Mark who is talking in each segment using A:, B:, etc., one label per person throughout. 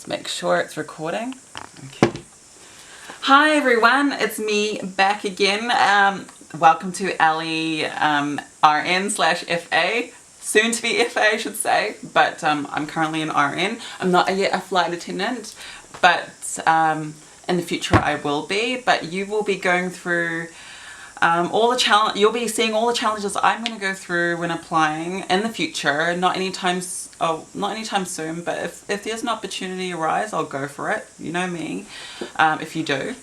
A: Let's make sure it's recording. Okay. Hi everyone, it's me back again. Welcome to Ali RN/FA. Soon to be FA, I should say, but I'm currently an RN. I'm not yet a flight attendant, but in the future I will be. But you will be going through you'll be seeing all the challenges I'm going to go through when applying in the future. Not anytime soon, but if there's an opportunity arise, I'll go for it. You know me, if you do.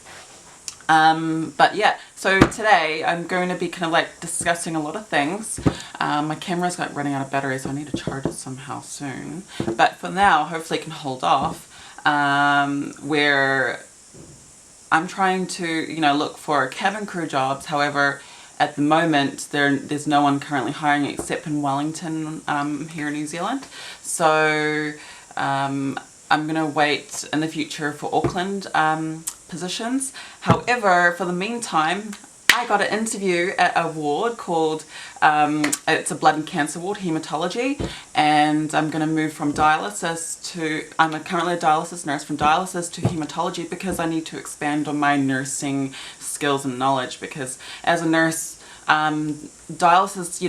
A: But yeah, so today I'm going to be kind of like discussing a lot of things. My camera's like running out of battery, so I need to charge it somehow soon. But for now, hopefully it can hold off. Where I'm trying to, look for cabin crew jobs. However, at the moment, there's no one currently hiring except in Wellington, here in New Zealand. So I'm going to wait in the future for Auckland positions. However, for the meantime, I got an interview at a ward called, it's a blood and cancer ward, hematology, and I'm going to move from dialysis to, I'm currently a dialysis nurse, from dialysis to hematology because I need to expand on my nursing skills and knowledge, because as a nurse, dialysis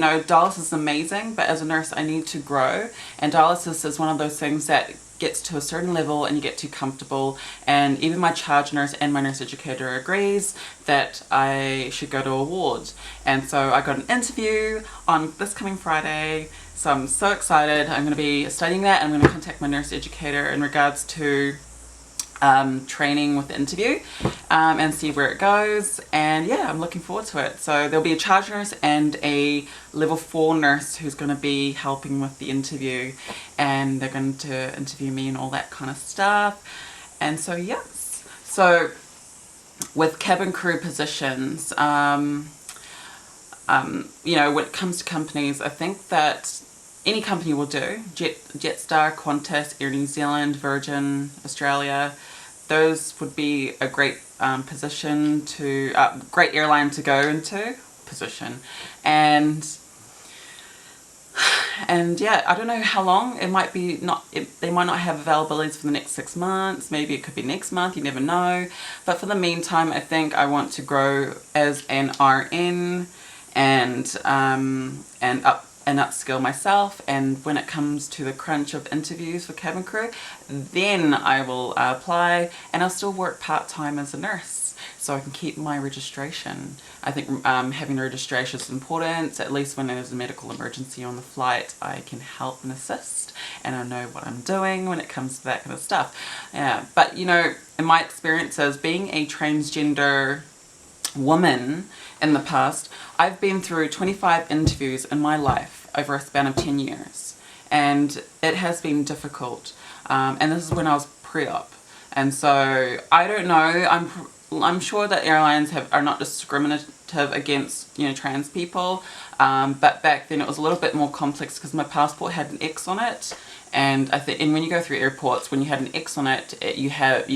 A: is amazing, but as a nurse I need to grow, and dialysis is one of those things that gets to a certain level and you get too comfortable, and even my charge nurse and my nurse educator agrees that I should go to a ward. And so I got an interview on this coming Friday, so I'm so excited. I'm going to be studying that, and I'm going to contact my nurse educator in regards to training with the interview, and see where it goes. And yeah, I'm looking forward to it. So there'll be a charge nurse and a level 4 nurse who's going to be helping with the interview, and they're going to interview me and all that kind of stuff. And so yes, so with cabin crew positions, when it comes to companies, I think that any company will do. Jetstar, Qantas, Air New Zealand, Virgin Australia, those would be a great position to, great airline to go into position. And yeah, I don't know how long. It might be they might not have availabilities for the next 6 months. Maybe it could be next month, you never know. But for the meantime, I think I want to grow as an RN and upskill myself. And when it comes to the crunch of interviews for cabin crew, then I will apply, and I'll still work part-time as a nurse so I can keep my registration. I think having a registration is important. At least when there's a medical emergency on the flight, I can help and assist, and I know what I'm doing when it comes to that kind of stuff. Yeah, but in my experience as being a transgender woman in the past, I've been through 25 interviews in my life over a span of 10 years, and it has been difficult, and this is when I was pre-op. And so I don't know, I'm sure that airlines are not discriminative against trans people, but back then it was a little bit more complex because my passport had an X on it, and and when you go through airports, when you had an X on it, you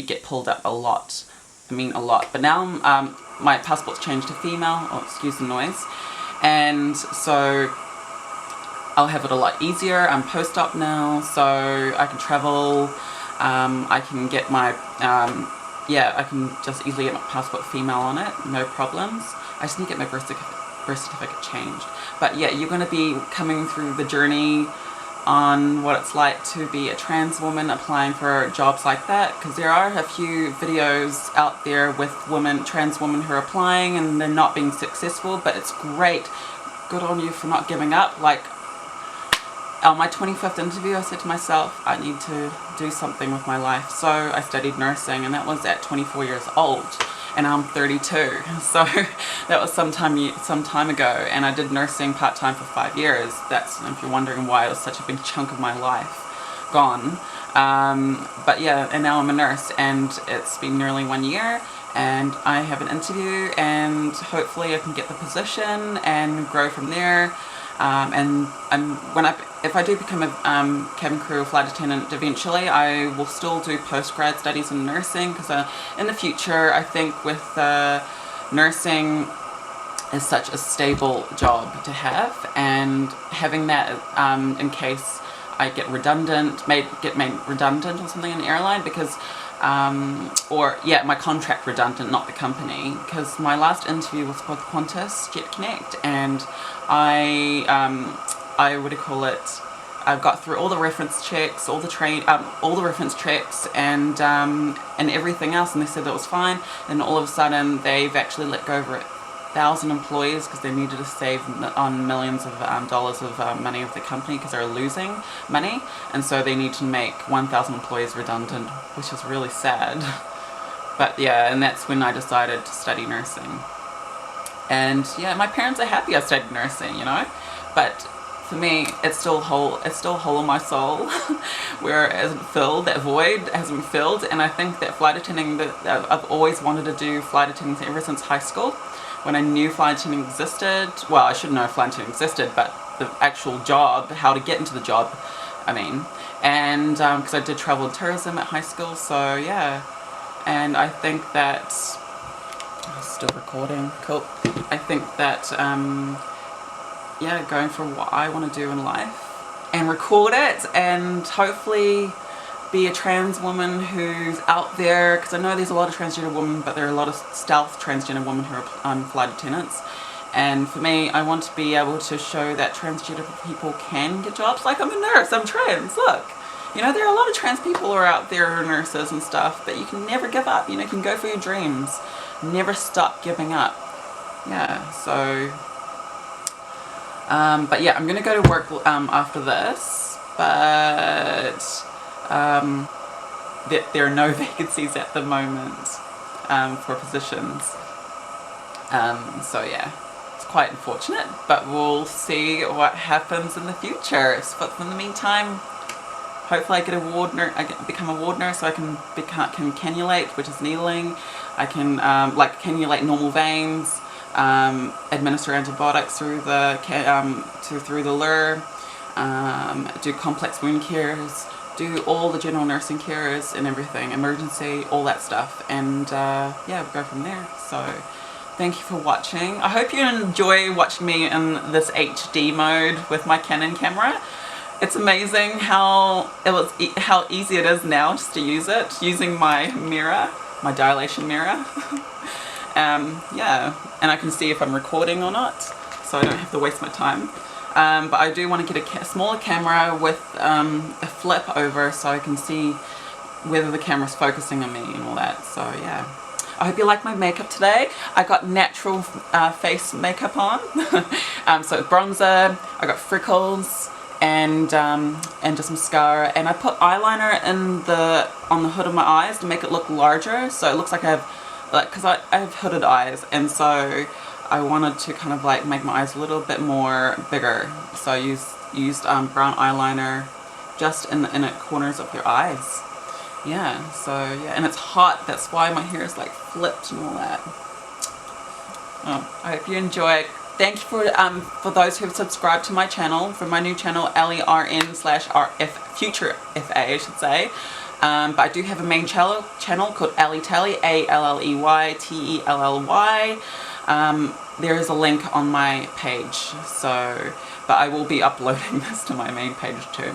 A: get pulled up a lot. I mean a lot. But now my passport's changed to female, excuse the noise, and so I'll have it a lot easier. I'm post-op now, so I can travel. I can get my I can just easily get my passport female on it, no problems. I just need to get my birth certificate changed. But yeah, you're going to be coming through the journey on what it's like to be a trans woman applying for jobs like that, because there are a few videos out there with trans women who are applying and they're not being successful, but it's great. Good on you for not giving up. Like on my 25th interview, I said to myself, I need to do something with my life. So I studied nursing, and that was at 24 years old, and I'm 32. So that was some time ago, and I did nursing part-time for 5 years. That's, if you're wondering why it was such a big chunk of my life gone. But yeah, and now I'm a nurse, and it's been nearly 1 year, and I have an interview, and hopefully I can get the position and grow from there. And if I do become a cabin crew or flight attendant eventually, I will still do postgrad studies in nursing, because in the future I think with nursing is such a stable job to have, and having that in case I get get made redundant or something in the airline because my contract redundant, not the company, because my last interview was with Qantas Jet Connect, and I've got through all the reference checks, all the reference checks, and everything else, and they said that was fine. And all of a sudden, they've actually let go over 1,000 employees because they needed to save on millions of dollars of money of the company because they were losing money, and so they need to make 1,000 employees redundant, which is really sad. But yeah, and that's when I decided to study nursing. And yeah, my parents are happy I studied nursing, but for me, it's still a hole in my soul where it hasn't filled, that void hasn't filled. And I think that flight attending, I've always wanted to do flight attending ever since high school. When I knew flight attending existed, well, I should know flight attending existed, but the actual job, how to get into the job, and because I did travel and tourism at high school, so yeah. And I think that, still recording, cool. I think that, going for what I want to do in life and record it, and hopefully be a trans woman who's out there, because I know there's a lot of transgender women, but there are a lot of stealth transgender women who are flight attendants. And for me, I want to be able to show that transgender people can get jobs. Like, I'm a nurse, I'm trans, look. There are a lot of trans people who are out there who are nurses and stuff, but you can never give up. You can go for your dreams. Never stop giving up. Yeah, so... but yeah, I'm going to go to work after this, but there are no vacancies at the moment for positions. So yeah, it's quite unfortunate, but we'll see what happens in the future. But in the meantime, hopefully I get become a ward nurse, so I can cannulate, which is needling. I can cannulate normal veins. Administer antibiotics through the lure, do complex wound cares, do all the general nursing cares and everything, emergency, all that stuff, and we'll go from there. So thank you for watching. I hope you enjoy watching me in this HD mode with my Canon camera. It's amazing how easy it is now just to use it, using my mirror, my dilation mirror. And I can see if I'm recording or not, so I don't have to waste my time. But I do want to get a smaller camera with a flip over so I can see whether the camera's focusing on me and all that. So yeah, I hope you like my makeup today. I got natural face makeup on. So bronzer, I got freckles, and just mascara, and I put eyeliner on the hood of my eyes to make it look larger, so it looks like I have, because I have hooded eyes, and so I wanted to kind of make my eyes a little bit more bigger, so I used brown eyeliner just in the inner corners of your eyes. Yeah, so yeah, and it's hot, that's why my hair is flipped and all that. Oh, I hope you enjoy it. Thank you for those who have subscribed to my channel, for my new channel, LERN/RF Future FA, I should say. But I do have a main channel called Alley Tally, ALLEYTELLY. There is a link on my page, but I will be uploading this to my main page too.